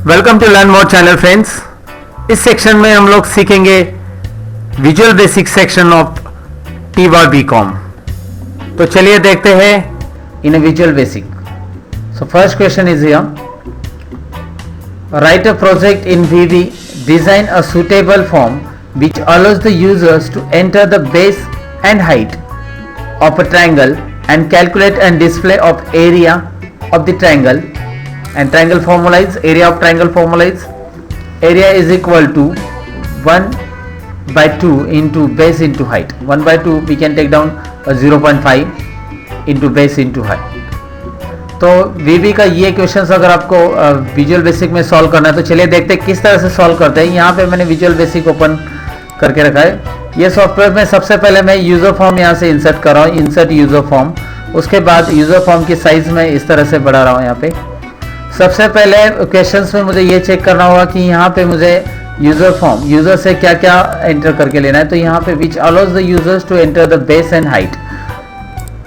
Welcome to learn more channel friends. इस section में हम लोग सीखेंगे visual basic section of TY. BCom. तो चलिए देखते हैं in visual basic. So first question is here, write a project in VB, design a suitable form which allows the users to enter the base and height of a triangle and calculate and display of area of the triangle. And triangle formula is, area of triangle formula is, area is equal to 1/2 into base into height. 1/2 we can take down 0.5 into base into height. तो वीवी का ये questions अगर आपको visual basic में solve करना है तो चलिए देखते हैं किस तरह से सॉल्व करते हैं। यहाँ पे मैंने विजुअल बेसिक ओपन करके रखा है। ये सॉफ्टवेयर में सबसे पहले मैं यूजर फॉर्म यहाँ से इंसर्ट कर रहा हूँ, इंसर्ट यूजर फॉर्म। उसके बाद यूजर फॉर्म की साइज में इस तरह से बढ़ा रहा हूँ। यहाँ पे सबसे पहले क्वेश्चंस में मुझे ये चेक करना होगा कि यहाँ पे मुझे यूजर फॉर्म, यूजर से क्या क्या एंटर करके लेना है। तो यहाँ पे which allows the users to enter the base and height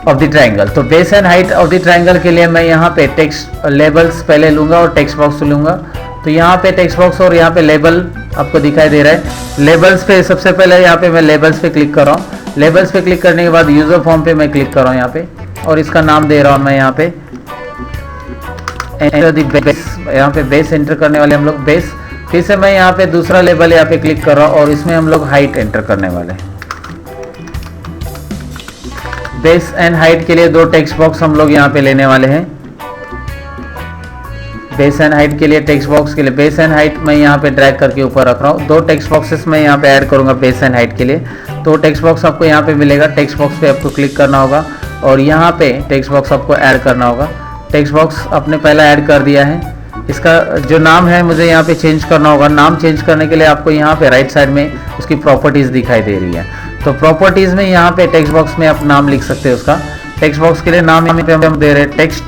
of the triangle. तो base and height of the triangle के लिए मैं यहाँ पे टेक्स्ट लेबल्स पहले लूंगा और टेक्स्ट बॉक्स लूंगा। तो यहाँ पे टेक्स्ट बॉक्स और यहाँ पे लेबल आपको दिखाई दे रहा है। लेबल्स पे सबसे पहले यहाँ पे मैं लेबल्स पे क्लिक कर रहा हूँ। लेबल्स पे क्लिक करने के बाद यूजर फॉर्म पे मैं क्लिक कर रहा हूँ यहाँ पे, और इसका नाम दे रहा हूँ मैं यहाँ पे एंटर द बेस। यहाँ पे बेस एंटर करने वाले हम लोग बेस। फिर से मैं यहाँ पे दूसरा लेबल यहाँ पे क्लिक कर रहा हूँ और इसमें हम लोग हाइट एंटर करने वाले हैं। बेस एंड हाइट के लिए दो टेक्स्ट बॉक्स हम लोग यहाँ पे लेने वाले हैं। बेस एंड हाइट के लिए टेक्स्ट बॉक्स के लिए बेस एंड हाइट मैं यहाँ पे ड्रैग करके ऊपर रख रहा हूँ। दो टेक्स्ट बॉक्सेस मैं यहाँ पे ऐड करूँगा बेस एंड हाइट के लिए। तो टेक्स्ट बॉक्स आपको यहाँ पे मिलेगा। टेक्स्ट बॉक्स पे आपको क्लिक करना होगा और यहाँ पे टेक्स्ट बॉक्स आपको ऐड करना होगा। टेक्स्ट बॉक्स आपने पहला ऐड कर दिया है। इसका जो नाम है मुझे यहाँ पे चेंज करना होगा। नाम चेंज करने के लिए आपको यहाँ पे राइट साइड में उसकी प्रॉपर्टीज दिखाई दे रही है। तो प्रॉपर्टीज में यहाँ पे टेक्स्ट बॉक्स में आप नाम लिख सकते हैं उसका। टेक्स्ट बॉक्स के लिए नाम यहाँ पे हम दे रहे हैं टेक्स्ट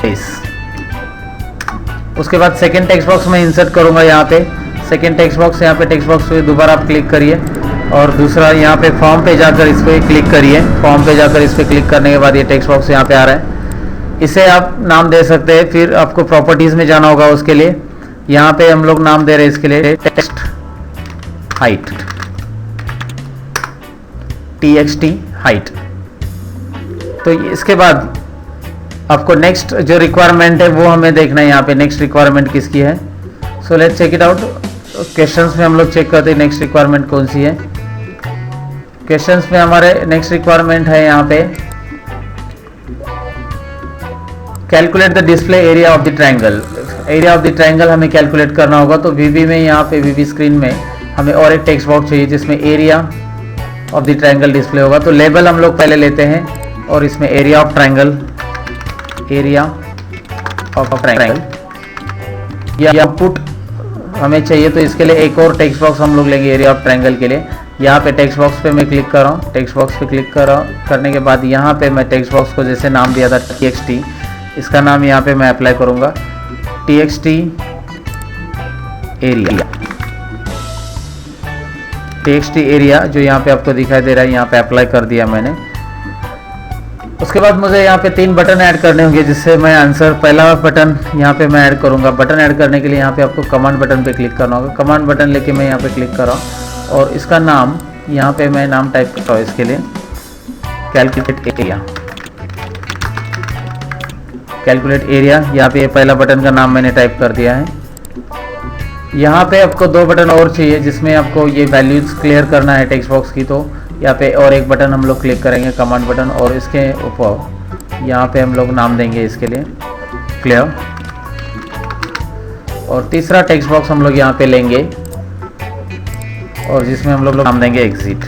बेस। उसके बाद सेकंड टेक्स्ट बॉक्स में इंसर्ट करूंगा यहाँ पे। सेकंड टेक्स्ट बॉक्स, यहाँ पे टेक्स्ट बॉक्स पे दोबारा आप क्लिक करिए और दूसरा यहाँ पे फॉर्म पे जाकर इस पे क्लिक करिए। फॉर्म पे जाकर इस पे क्लिक करने के बाद ये टेक्स्ट बॉक्स यहाँ पे आ रहा है। इसे आप नाम दे सकते हैं। फिर आपको प्रॉपर्टीज में जाना होगा। उसके लिए यहाँ पे हम लोग नाम दे रहे हैं इसके लिए टेक्स्ट हाइट, TXT हाइट। तो इसके बाद आपको नेक्स्ट जो रिक्वायरमेंट है वो हमें देखना है। यहाँ पे नेक्स्ट रिक्वायरमेंट किसकी है। So let's check it out. Questions में हम लोग चेक करते हैं नेक्स्ट रिक्वायरमेंट कौन सी है। क्वेश्चंस में हमारे नेक्स्ट रिक्वायरमेंट है यहाँ पे calculate the display area of the triangle. Area of the triangle हमें कैलकुलेट करना होगा। तो वीवी में यहाँ पे वीवी स्क्रीन में हमें और एक टेक्स्ट बॉक्स चाहिए जिसमें area of the triangle display होगा। तो लेबल हम लोग पहले लेते हैं और इसमें area of triangle, area of triangle या आउटपुट हमें चाहिए। तो इसके लिए एक और टेक्स्ट बॉक्स हम लोग लेंगे एरिया ऑफ ट्रायंगल के लिए। यहाँ पे टेक्स्ट बॉक्स पे मैं क्लिक कर रहा हूँ। टेक्स्ट बॉक्स पे क्लिक कर रहा हूँ करने के बाद यहाँ पे मैं टेक्स्ट बॉक्स को जैसे नाम दिया था TXT, इसका नाम यहाँ पे मैं अप्लाई करूँगा TXT एरिया। TXT एरिया जो यहाँ पे आपको दिखाई दे रहा है, यहाँ पे अप्लाई कर दिया मैंने। उसके बाद मुझे यहाँ पे 3 बटन ऐड करने होंगे जिससे मैं आंसर, पहला बटन यहाँ पे मैं ऐड करूँगा। बटन ऐड करने के लिए यहाँ पे आपको कमांड बटन पे क्लिक करना होगा। कमांड बटन लेके मैं यहाँ पे क्लिक कर रहा हूँ और इसका नाम यहाँ पे मैं नाम टाइप करता हूँ इसके लिए कैलकुलेट एरिया। कैलकुलेट एरिया, यहाँ पे पहला बटन का नाम मैंने टाइप कर दिया है। यहाँ पे आपको 2 बटन और चाहिए जिसमें आपको ये वैल्यूज क्लियर करना है टेक्स्ट बॉक्स की। तो यहाँ पे और एक बटन हम लोग क्लिक करेंगे कमांड बटन और इसके ऊपर यहाँ पे हम लोग नाम देंगे इसके लिए क्लियर। और तीसरा टेक्स्ट बॉक्स हम लोग यहाँ पे लेंगे और जिसमें हम लोग नाम देंगे एग्जिट।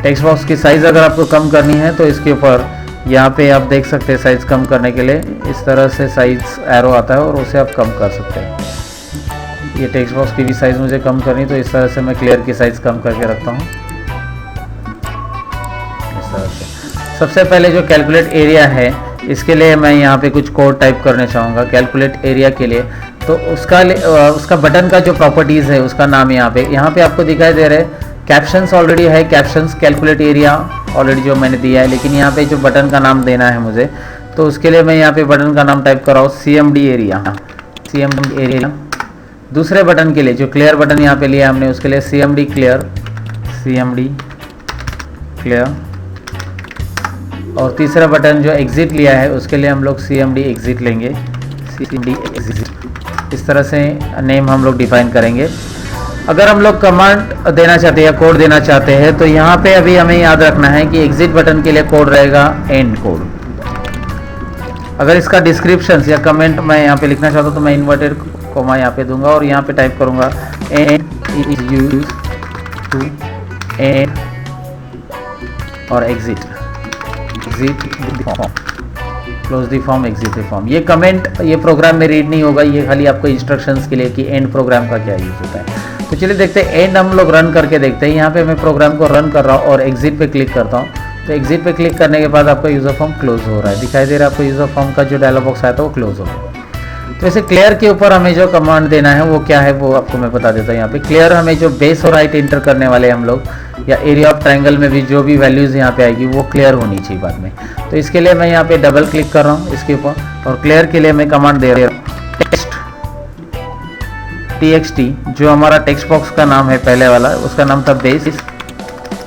टेक्स्ट बॉक्स की साइज अगर आपको कम करनी है तो इसके ऊपर यहाँ पे आप देख सकते हैं साइज कम करने के लिए इस तरह से साइज एरो आता है और उसे आप कम कर सकते हैं। ये टेक्स्ट बॉक्स की भी साइज मुझे कम करनी तो इस तरह से मैं क्लियर की साइज कम करके रखता हूँ इस तरह से। सबसे पहले जो कैलकुलेट एरिया है इसके लिए मैं यहाँ पे कुछ कोड टाइप करना चाहूँगा कैलकुलेट एरिया के लिए। तो उसका बटन का जो प्रॉपर्टीज़ है उसका नाम यहाँ पे आपको दिखाई दे रहा है। कैप्शंस ऑलरेडी है, कैप्शंस कैलकुलेट एरिया ऑलरेडी जो मैंने दिया है, लेकिन यहाँ पे जो बटन का नाम देना है मुझे, तो उसके लिए मैं यहाँ पे बटन का नाम टाइप कर रहा हूँ CMD एरिया। CMD area. दूसरे बटन के लिए जो क्लियर बटन यहाँ पे लिया हमने उसके लिए CMD क्लियर, CMD क्लियर। और तीसरा बटन जो एग्जिट लिया है उसके लिए हम लोग CMD एग्जिट लेंगे, CMD एग्जिट। इस तरह से नेम हम लोग डिफाइन करेंगे। अगर हम लोग कमांड देना चाहते हैं या कोड देना चाहते हैं तो यहाँ पे अभी हमें याद रखना है कि एग्जिट बटन के लिए कोड रहेगा एंड कोड। अगर इसका डिस्क्रिप्शन या कमेंट मैं यहाँ पे लिखना चाहता हूँ तो मैं इन्वर्टेड कोमा यहाँ पे दूंगा और यहाँ पे टाइप करूँगा end is used to end or exit form, close the form, exit the form. ये कमेंट ये प्रोग्राम में रीड नहीं होगा, ये खाली आपको इंस्ट्रक्शंस के लिए कि एंड प्रोग्राम का क्या यूज होता है। तो चलिए देखते हैं, एंड हम लोग रन करके देखते हैं। यहाँ पे मैं प्रोग्राम को रन कर रहा हूँ और एग्जिट पे क्लिक करता हूँ। तो एग्जिट पे क्लिक करने के बाद आपका यूजर फॉर्म क्लोज हो रहा है, दिखाई दे रहा है आपको यूजर फॉर्म का जो डायलॉग बॉक्स आया था वो क्लोज हो गया। तो ऐसे क्लियर के ऊपर हमें जो कमांड देना है वो क्या है वो आपको मैं बता देता हूँ। यहाँ पे क्लियर हमें जो बेस और हाइट इंटर करने वाले हम लोग या एरिया ऑफ ट्रायंगल में भी जो भी वैल्यूज यहाँ पे आएगी वो क्लियर होनी चाहिए बाद में। तो इसके लिए मैं यहाँ पे डबल क्लिक कर रहा हूँ इसके ऊपर और क्लियर के लिए मैं कमांड दे रहा हूँ टेक्स्ट TXT, जो हमारा टेक्स्ट बॉक्स का नाम है पहले वाला, उसका नाम था बेस।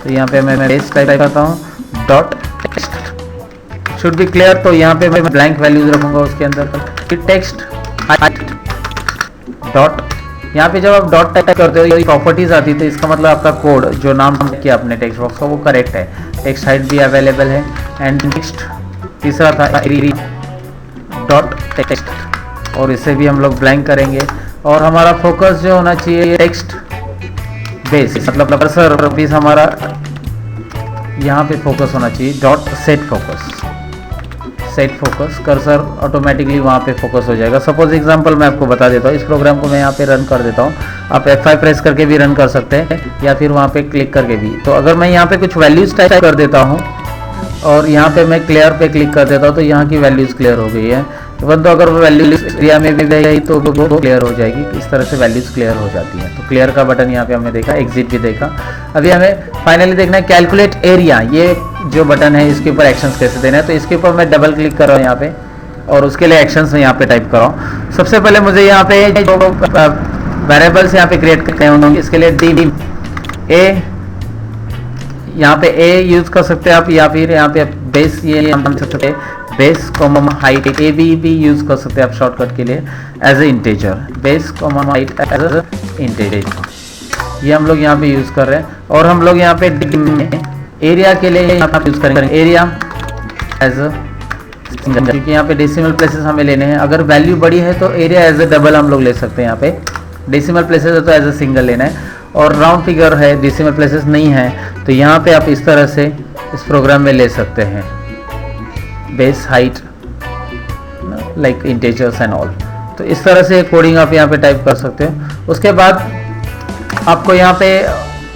तो यहाँ पे मैं बेस टाइप करता हूँ dot text should be clear. तो यहाँ पे मैं ब्लैंक वैल्यूज रखूंगा उसके अंदर टेक्स्ट डॉट। यहाँ पे जब आप डॉट टाइप करते हो ये प्रॉपर्टीज आती है तो इसका मतलब आपका कोड जो नाम किया अपने टेक्स्ट बॉक्स का वो करेक्ट है। टेक्स्ट हाइट भी अवेलेबल है एंड नेक्स्ट तीसरा था डॉट टेक्स्ट और इसे भी हम लोग ब्लैंक करेंगे। और हमारा फोकस जो होना चाहिए टेक्स्ट बेस, मतलब कर्सर बेस हमारा यहाँ पे फोकस होना चाहिए dot set focus, set focus cursor automatically वहाँ पे फोकस हो जाएगा। सपोज एग्जांपल मैं आपको बता देता हूँ, इस प्रोग्राम को मैं यहाँ पे रन कर देता हूँ। आप F5 प्रेस करके भी रन कर सकते हैं या फिर वहाँ पे क्लिक करके भी। तो अगर मैं यहाँ पे कुछ वैल्यूज टाइप कर देता हूँ और यहाँ पे मैं क्लियर पे क्लिक कर देता हूँ तो यहाँ की वैल्यूज क्लियर हो गई है। तो अगर वो वैल्यूज एरिया में भी गई तो वो क्लियर हो जाएगी। इस तरह से वैल्यूज क्लियर हो जाती है। तो क्लियर का बटन यहाँ पे हमने देखा, एग्जिट भी देखा। अभी हमें फाइनली देखना है कैलकुलेट एरिया, ये जो बटन है इसके ऊपर एक्शंस कैसे देना है। तो इसके ऊपर मैं डबल क्लिक कर रहा हूँ यहाँ पे और उसके लिए एक्शंस मैं यहाँ पे टाइप कर रहा हूँ। सबसे पहले मुझे यहाँ पे वेरिएबल्स यहाँ पे क्रिएट करते हैं, इसके लिए डी ए, यहाँ पे ए यूज कर सकते हैं आप या फिर यहाँ पे बेस, ये हम सकते हैं बेस कॉमन हाइट, ए भी यूज कर सकते हैं आप शॉर्टकट के लिए as a integer, base common height as a integer, ये हम लोग यहाँ पे यूज कर रहे हैं। और हम लोग यहाँ पे एरिया के लिए यहाँ पे यूज करेंगे एरिया एज ए सिंगल, क्योंकि यहाँ पे डेसिमल प्लेसेस हमें लेने हैं। अगर वैल्यू बड़ी है तो एरिया एज ए डबल हम लोग ले सकते हैं, यहाँ पे डेसिमल प्लेसेस है तो एज ए सिंगल लेना है। और राउंड फिगर है, डेसिमल प्लेसेस नहीं है तो यहाँ पे आप इस तरह से इस प्रोग्राम में ले सकते हैं base height like integers and all. तो इस तरह से कोडिंग आप यहाँ पे टाइप कर सकते हो। उसके बाद आपको यहाँ पे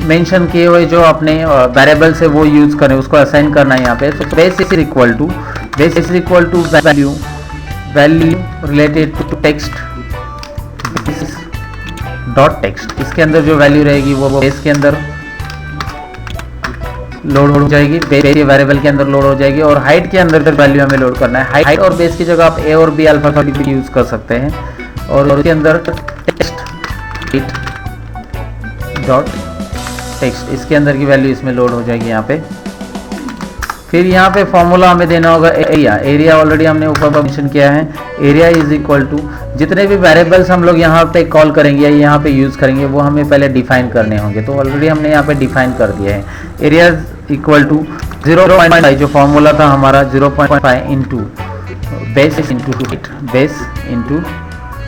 मेंशन किए हुए जो अपने वेरिएबल्स है वो यूज करें, उसको असाइन करना है यहाँ पे। तो base is equal to value related to text dot text. इसके अंदर जो वैल्यू रहेगी वो बेस के अंदर लोड हो जाएगी, बेस वेरिएबल के अंदर लोड हो जाएगी। और हाइट के अंदर जो वैल्यू हमें लोड करना है, हाइट और बेस की जगह आप ए और बी अल्फाबेट भी यूज कर सकते हैं। और उसके अंदर टेक्स्ट डॉट टेक्स्ट, इसके अंदर की वैल्यू इसमें लोड हो जाएगी यहाँ पे। फिर यहाँ पे फॉर्मूला हमें देना होगा एरिया ऑलरेडी हमने ऊपर मेंशन किया है। एरिया इज इक्वल टू जितने भी वेरिएबल्स हम लोग यहाँ पे कॉल करेंगे या यहाँ पे यूज करेंगे वो हमें पहले डिफाइन करने होंगे। तो ऑलरेडी हमने यहाँ पे डिफाइन कर दिया है। एरिया इक्वल टू 0.5, जो फॉर्मूला था हमारा 0.5 into base into height, base into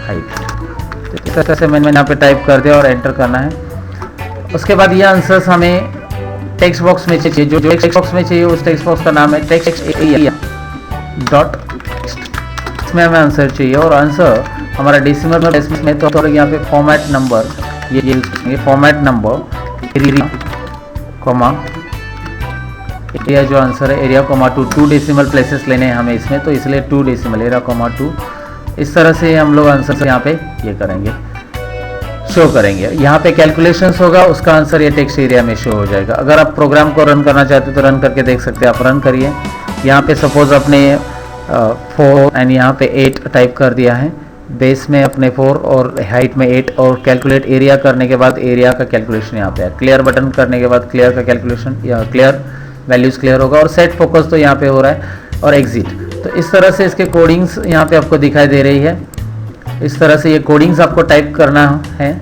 height. इस तरह से मैंने यहाँ पे टाइप कर दिया और एंटर करना है। उसके बाद ये आंसर्स हमें टेक्स्ट बॉक्स में चाहिए, जो टेक्स्ट बॉक्स में चाहिए उस टेक्स्ट बॉक्स का नाम है टेक्स्ट एरिया डॉट टेक्स्ट, इसमें हमें आंसर चाहिए। और आंसर हमारा डेसिमल में तो यहाँ पे फॉर्मेट नंबर, ये format number area comma area, जो आंसर है एरिया कॉमा 2 डेसिमल प्लेसेस लेने हैं हमें इसमें, तो इसलिए 2 डेसिमल एरिया कॉमा 2। इस तरह से हम लोग आंसर से यहाँ पे ये करेंगे, शो करेंगे। यहाँ पे कैलकुलेशंस होगा, उसका आंसर ये टेक्स्ट एरिया में शो हो जाएगा। अगर आप प्रोग्राम को रन करना चाहते हो तो रन करके देख सकते हैं। आप रन करिए। यहाँ पे सपोज आपने 4 एंड यहाँ पे 8 टाइप कर दिया है बेस में अपने 4 और हाइट में 8, और कैलकुलेट एरिया करने के बाद एरिया का कैलकुलेशन यहाँ पे है। क्लियर बटन करने के बाद क्लियर का कैलकुलेशन या क्लियर वैल्यूज़ क्लियर होगा, और सेट फोकस तो यहाँ पे हो रहा है, और एग्जिट। तो इस तरह से इसके कोडिंग्स यहाँ पे आपको दिखाई दे रही है। इस तरह से ये कोडिंग्स आपको टाइप करना है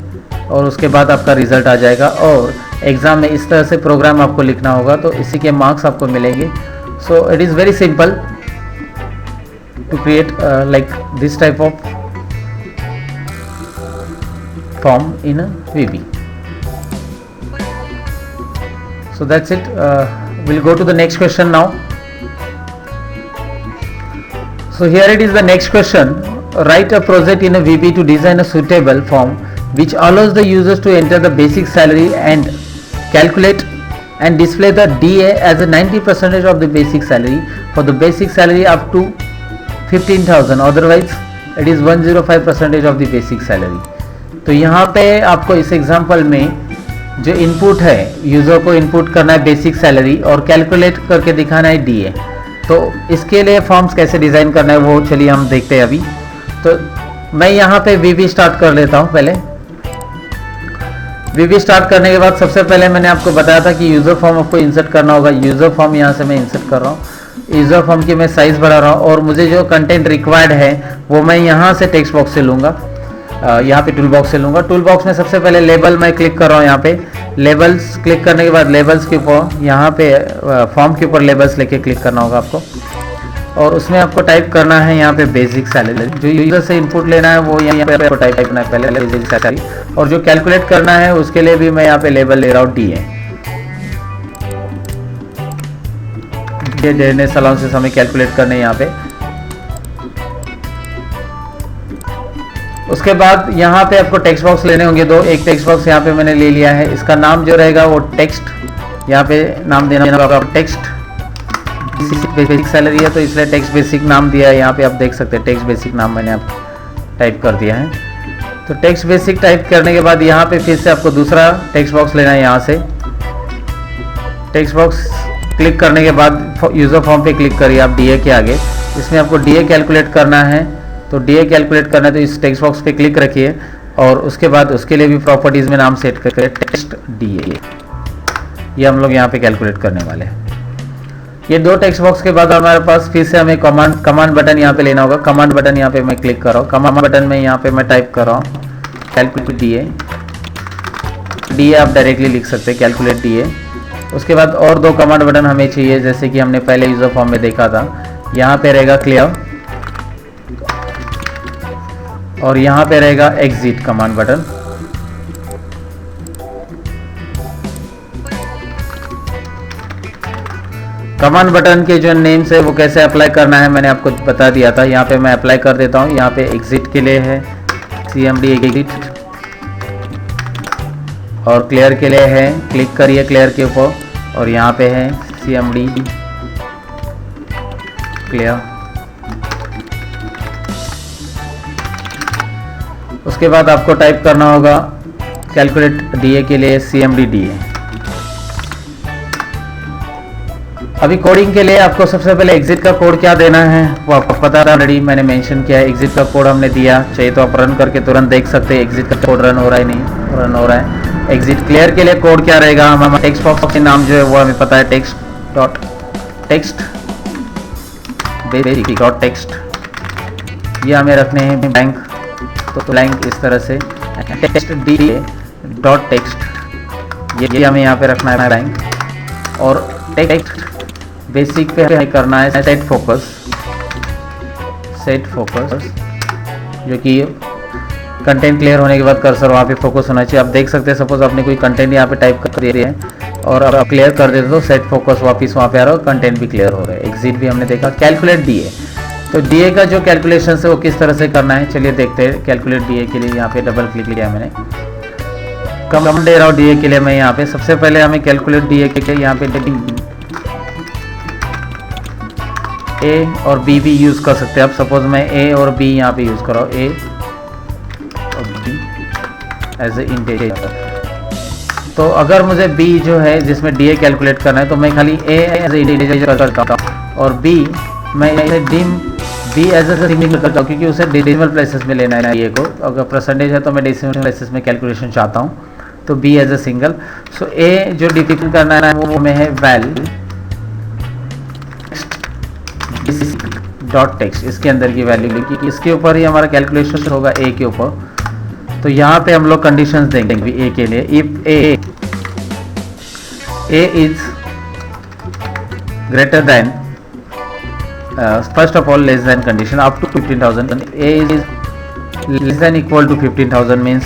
और उसके बाद आपका रिजल्ट आ जाएगा, और एग्ज़ाम में इस तरह से प्रोग्राम आपको लिखना होगा, तो इसी के मार्क्स आपको मिलेंगे। So it is very simple to create like this type of form in a VB. So that's it. We'll go to the next question now. So here it is, the next question. Write a project in a VB to design a suitable form which allows the users to enter the basic salary and calculate and display the DA as a 90% of the basic salary for the basic salary up to 15,000. Otherwise it is 105% of the basic salary. तो यहाँ पे आपको इस example में जो input है, user को input करना है बेसिक सैलरी और कैलकुलेट करके दिखाना है डीए। तो इसके लिए फॉर्म्स कैसे डिज़ाइन करना है वो चलिए हम देखते हैं अभी। तो मैं यहाँ पे वीबी स्टार्ट कर लेता हूँ। पहले वीबी स्टार्ट करने के बाद सबसे पहले मैंने आपको बताया था कि यूज़र फॉर्म आपको इंसर्ट करना होगा। यूज़र फॉर्म यहाँ से मैं इंसर्ट कर रहा हूँ। यूज़र फॉर्म की मैं साइज़ बढ़ा रहा हूँ, और मुझे जो कंटेंट रिक्वायर्ड है वो मैं यहाँ से टेक्स्ट बॉक्स से लूँगा, यहाँ पे टूल बॉक्स से लूँगा। टूल बॉक्स में सबसे पहले लेबल मैं क्लिक कर रहा हूँ। यहाँ पे लेबल्स क्लिक करने के बाद लेबल्स के ऊपर यहाँ पे फॉर्म के ऊपर लेबल्स लेके क्लिक करना होगा आपको, और उसमें आपको टाइप करना है यहाँ पे बेसिक सैलरी। जो यूजर से इनपुट लेना है वो यहाँ पे आपको टाइप करना है पहले बेसिक सैलरी, और जो कैलकुलेट करना है उसके लिए भी मैं यहाँ पे लेबल ले रहा हूँ डीए। डेयरनेस अलाउंसेस हमें कैलकुलेट करने यहाँ पे। उसके बाद यहाँ पे आपको टेक्स्ट बॉक्स लेने होंगे दो। एक टेक्स्ट बॉक्स यहाँ पे मैंने ले लिया है, इसका नाम जो रहेगा वो टेक्स्ट, यहाँ पे नाम देना होगा टेक्स्ट बेसिक सैलरी है तो इसलिए टेक्स्ट बेसिक नाम दिया है। यहाँ पे आप देख सकते हैं टेक्स्ट बेसिक नाम मैंने आप टाइप कर दिया है। तो टेक्स्ट बेसिक टाइप करने के बाद यहाँ पे फिर से आपको दूसरा टेक्स्ट बॉक्स लेना है। यहाँ से टेक्स्ट बॉक्स क्लिक करने के बाद यूज़र फॉर्म पे क्लिक करिए आप डीए के आगे। इसमें आपको डीए कैलकुलेट करना है, तो डीए कैलकुलेट करना है तो इस टेक्स्ट बॉक्स पे क्लिक रखिए, और उसके बाद उसके लिए भी प्रॉपर्टीज़ में नाम सेट करके टेक्स्ट डीए, ये हम लोग यहाँ पे कैलकुलेट करने वाले हैं। ये दो टेक्स्ट बॉक्स के बाद हमारे पास फिर से हमें कमांड बटन यहाँ पे लेना होगा। कमांड बटन यहाँ पे मैं क्लिक कर रहा हूँ। कमांड बटन में यहाँ पे मैं टाइप कर रहा हूँ कैलकुलेट डीए। डीए आप डायरेक्टली लिख सकते हैं कैलकुलेट डीए। उसके बाद और दो कमांड बटन हमें चाहिए, जैसे कि हमने पहले यूजर फॉर्म में देखा था। यहाँ पे रहेगा क्लियर और यहाँ पे रहेगा exit command button. Command button के जो नेम्स है वो कैसे अप्लाई करना है मैंने आपको बता दिया था। यहाँ पे मैं अप्लाई कर देता हूँ। यहाँ पे एग्जिट के लिए है CMD एग्जिट, और क्लियर के लिए है क्लिक करिए क्लियर के ऊपर, और यहाँ पे है CMD क्लियर। उसके बाद आपको टाइप करना होगा कैलकुलेट डीए के लिए CMD डीए। अभी कोडिंग के लिए आपको सबसे पहले एग्जिट का कोड क्या देना है वो आपको पता था ऑलरेडी, मैंने मेंशन किया है। एग्जिट का कोड हमने दिया, चाहिए तो आप रन करके तुरंत देख सकते हैं एग्जिट का कोड रन हो रहा है नहीं रन हो रहा है। एग्जिट क्लियर के लिए कोड क्या रहेगा, हमारा टेक्स्ट बॉक्स के नाम जो है वो हमें पता है टेक्स्ट डॉट टेक्स्ट, ये हमें रखने हैं ब्लैंक, तो ब्लैंक इस तरह से टेक्स्ट डीए डॉट टेक्स्ट, ये हमें यहाँ पे रखना है ब्लैंक। और टेक्स्ट बेसिक पे हमें करना है सेट फोकस, जो कि कंटेंट क्लियर होने के बाद कर्सर वहाँ पे फोकस होना चाहिए। आप देख सकते हैं सपोज आपने कोई कंटेंट यहाँ पे टाइप कर दिए हैं और अब क्लियर कर देते तो सेट फोकस वापस वहाँ पे आ रहा है, कंटेंट भी क्लियर हो रहा है। एग्जिट भी हमने देखा। कैलकुलेट डीए, तो डीए का जो कैलकुलेशन है वो किस तरह से करना है चलिए देखते हैं। कैलकुलेट डीए के लिए यहाँ पे डबल क्लिक किया मैंने, कमांड दे रहा हूँ डीए के लिए मैं यहाँ पे। सबसे पहले हमें कैलकुलेट डीए के लिए यहाँ पे ए और बी भी यूज़ कर सकते हैं आप। सपोज मैं ए और बी यहाँ पे यूज़ कर रहा हूँ, ए और बी एज ए इंटीजर। तो अगर मुझे बी जो है जिसमें डीए कैलकुलेट करना है तो मैं खाली ए एज ए इंटीजर करता हूँ, और बी मैं dim B as a single करता हूँ क्योंकि उसे डेसिमल प्लेसेस में लेना है ये को, अगर परसेंटेज है तो मैं डेसिमल प्लेसेस में कैलकुलेशन चाहता हूँ, तो बी एज ए सिंगल। सो ए जो डिफाइन करना है वो में है वैल डॉट टेक्स्ट, इसके अंदर की वैल्यू लिखी, इसके ऊपर ही हमारा कैलकुलेशन होगा ए के ऊपर। तो यहाँ पे हम लोग कंडीशंस देंगे ए के लिए, if A is greater than first of all less than condition up to 15,000, a is less than equal to 15,000 means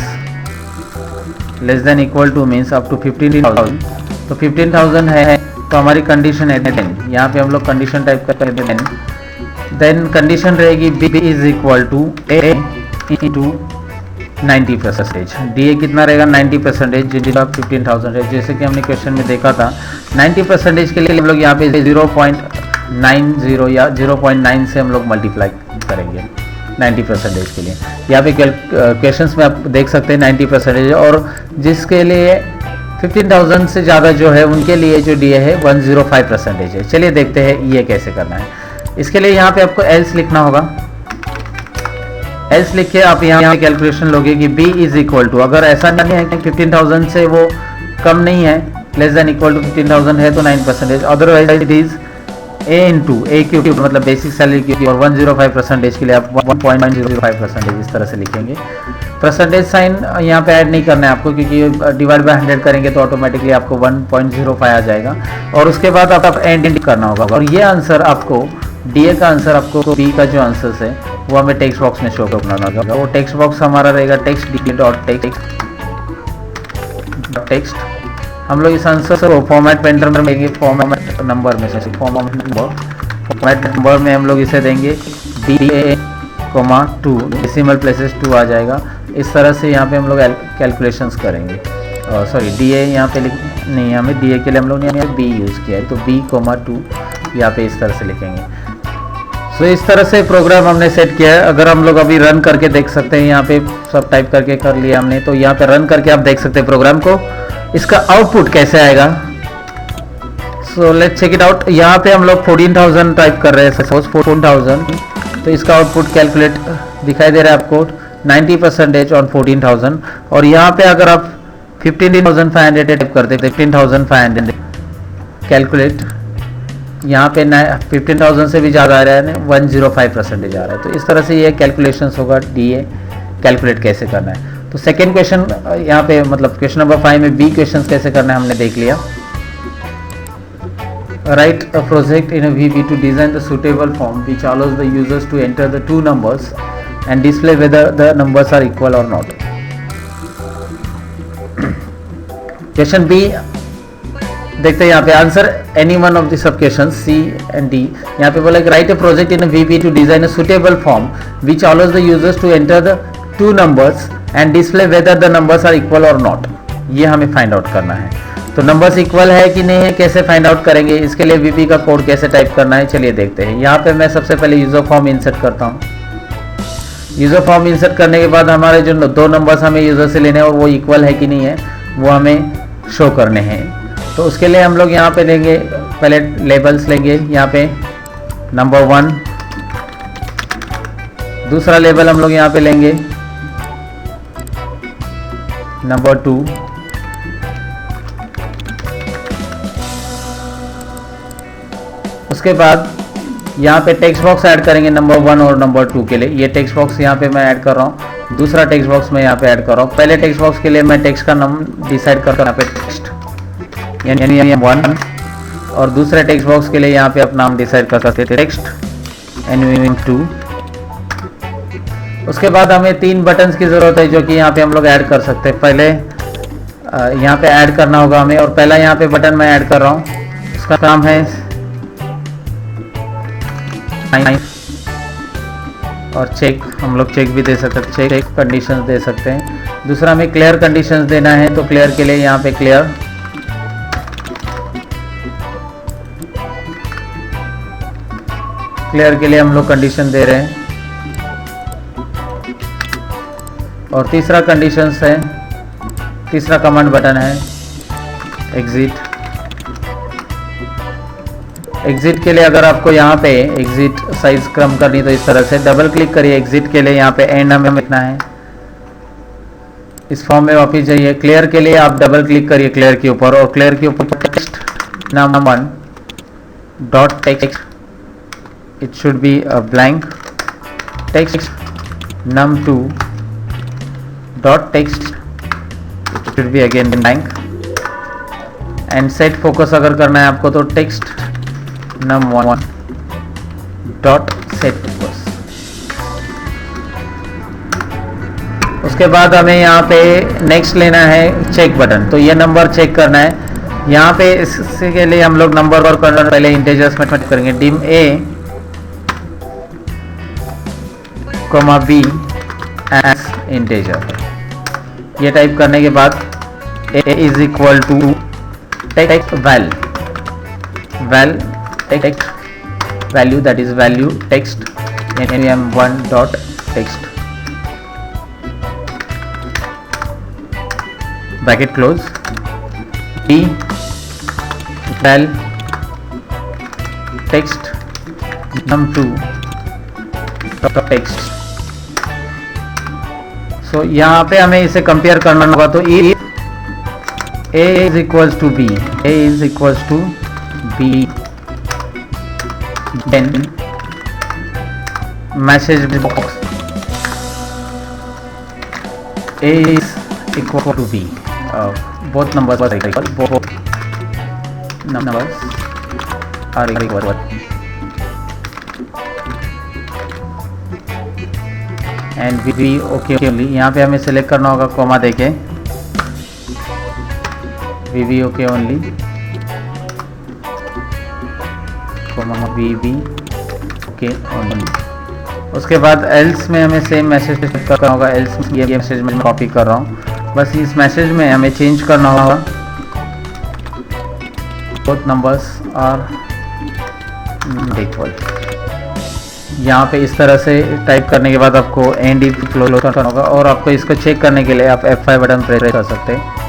less than equal to means up to 15,000, तो 15,000 है तो हमारी कंडीशन है देन, यहाँ पे हम लोग कंडीशन टाइप करते हैं देन कंडीशन रहेगी b is equal to a into 90%। D A कितना रहेगा 90%, जो 15,000 है, जैसे कि हमने क्वेश्चन में देखा था 90% के लिए हम लोग यहाँ पे 0.90 या 0.9 से हम लोग मल्टीप्लाई करेंगे 90% के लिए। यहाँ पे क्वेश्चंस में आप देख सकते हैं 90%, और जिसके लिए 15,000 से ज़्यादा जो है उनके लिए जो डी ए है 105% है। चलिए देखते हैं ये कैसे करना है। इसके लिए यहाँ पे आपको एल्स लिखना होगा, एल्स लिख के आप यहाँ कैलकुलेशन लोगे कि b इज इक्वल टू, अगर ऐसा नहीं है कि 15,000 से वो कम नहीं है, लेस देन इक्वल टू 15,000 है तो 9%, otherwise it is a into A Q मतलब बेसिक सैलरी की, और 105% के लिए आप 1.05% इस तरह से लिखेंगे। परसेंटेज साइन यहाँ पे ऐड नहीं करना है आपको, क्योंकि डिवाइड बाय 100 करेंगे तो ऑटोमेटिकली आपको 1.05 आ जाएगा, और उसके बाद आप एंड करना होगा। और ये आंसर आपको डी ए का आंसर, आपको बी का जो आंसर है वो हमें टेक्स्ट बॉक्स में शो करना होगा। वो टेक्स्ट बॉक्स हमारा रहेगा टेक्स्ट डी डॉट टेक्स्ट। हम लोग इस आंसर को फॉर्मेट पेंटर में देंगे, फॉर्मेट नंबर में से फॉर्मेट नंबर में हम लोग इसे देंगे DA,2 डेसिमल प्लेसेस 2 आ जाएगा। इस तरह से यहाँ पे हम लोग कैलकुलेशंस करेंगे। सॉरी DA यहाँ पे नहीं, हमें DA के लिए हम लोग ने यहाँ B यूज़ किया है, तो B,2 यहाँ पे इस तरह से लिखेंगे। सो इस तरह से प्रोग्राम हमने सेट किया है। अगर हम लोग अभी रन करके देख सकते हैं, यहाँ पे सब टाइप करके कर लिया हमने, तो यहाँ पे रन करके आप देख सकते हैं प्रोग्राम को, इसका आउटपुट कैसे आएगा। So let's check it out. यहाँ पे हम लोग 14,000 टाइप कर रहे हैं, सपोज 14,000, तो इसका आउटपुट कैलकुलेट दिखाई दे रहा है आपको 90% ऑन 14,000। और यहाँ पे अगर आप 15,500 टाइप करते 15,500 कैलकुलेट, यहाँ पे 15,000 से भी ज़्यादा आ रहा है, 105% आ रहा है। तो इस तरह से ये कैलकुलेशन होगा DA कैलकुलेट कैसे करना है। तो सेकेंड क्वेश्चन यहाँ पे मतलब क्वेश्चन नंबर 5 में बी क्वेश्चन कैसे करना है हमने देख लिया। Write a project in a VB to design the suitable form which allows the users to enter the 2 numbers and display whether the numbers are equal or not. Question B देखते हैं यहाँ पे answer any one of the sub question C and D। यहाँ पे बोला write a project in a VB to design a suitable form which allows the users to enter the 2 numbers and display whether the numbers are equal or not. ये हमें find out करना है। तो numbers equal है कि नहीं है कैसे फाइंड आउट करेंगे, इसके लिए VB का कोड कैसे टाइप करना है, चलिए देखते हैं। यहाँ पे मैं सबसे पहले यूजर फॉर्म इंसर्ट करता हूँ। यूजर फॉर्म इंसर्ट करने के बाद हमारे जो 2 नंबर्स हमें यूजर से लेने हैं और वो इक्वल है कि नहीं है वो हमें शो करने हैं। तो उसके लिए हम लोग यहाँ पे लेंगे, पहले लेबल्स लेंगे, यहाँ पे नंबर 1, दूसरा लेबल हम लोग यहाँ पे लेंगे नंबर 2, उसके बाद यहाँ पे टेक्स्ट बॉक्स ऐड करेंगे नंबर 1 और नंबर 2 के लिए। ये टेक्स्ट बॉक्स यहाँ पे मैं ऐड कर रहा हूँ, दूसरा टेक्स्ट बॉक्स मैं यहाँ पे ऐड कर रहा हूँ। पहले टेक्स्ट बॉक्स के लिए मैं टेक्स्ट का नाम डिसाइड कर यहाँ पे टेक्स्ट यानी 1, और दूसरे टेक्स्ट बॉक्स के लिए यहाँ पे आप नाम डिसाइड कर सकते थे टेक्स्ट एंड 2। उसके बाद हमें 3 बटन्स की ज़रूरत है जो कि यहाँ पे हम लोग ऐड कर सकते हैं। पहले यहाँ पे ऐड करना होगा हमें, और पहला यहाँ पे बटन मैं ऐड कर रहा हूँ, उसका काम है और चेक। हम लोग चेक भी दे सकते हैं, चेक कंडीशंस दे सकते हैं। दूसरा हमें क्लियर कंडीशंस देना है, तो क्लियर के लिए यहाँ पे क्लियर, क्लियर के लिए हम लोग कंडीशन दे रहे हैं। और तीसरा कंडीशंस है, तीसरा कमांड बटन है एग्जिट, एग्जिट के लिए अगर आपको यहाँ पे एग्जिट साइज कम करनी तो इस तरह से डबल क्लिक करिए एग्जिट के लिए, यहाँ पे एंड हमें लिखना है, इस फॉर्म में वापस जाइए। क्लियर के लिए आप डबल क्लिक करिए क्लियर के ऊपर, और क्लियर के ऊपर text num1 dot text, it should be a blank text num2 dot text, it should be again blank. And set focus अगर करना है आपको तो text num1 dot set focus. उसके बाद हमें यहाँ पे नेक्स्ट लेना है चेक बटन, तो ये नंबर चेक करना है। यहाँ पे इसके के लिए हम लोग नंबर और करना पहले इंटीजर्स में करेंगे, dim a comma b as integer. ये टाइप करने के बाद a is equal to text val text value, that is value text num1 dot text bracket close, b val text num2 dot text. So यहाँ पे हमें इसे compare करना होगा, तो a is equals to b, a is equals to b, then message box a is equal to b, both numbers are equal, both numbers are equal, and v okay only। यहाँ पे हमें select करना होगा comma देके VB okay only, VB okay only. उसके बाद else में हमें सेम मैसेज करना होगा, एल्स ये मैसेज में कॉपी कर रहा हूँ, बस इस मैसेज में हमें चेंज करना होगा बोथ नंबर्स आर इक्वल। यहाँ पे इस तरह से टाइप करने के बाद आपको एंड क्लोज करना होगा, और आपको इसको चेक करने के लिए आप F5 बटन प्रेस कर सकते हैं।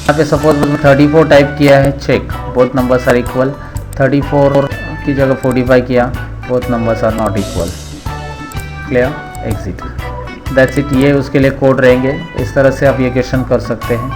यहाँ पे सपोज 34 टाइप किया है, check both numbers are equal, 34 की जगह 45 किया, both numbers are not equal, clear, exit, that's it. ये उसके लिए कोड रहेंगे, इस तरह से आप ये क्वेश्चन कर सकते हैं।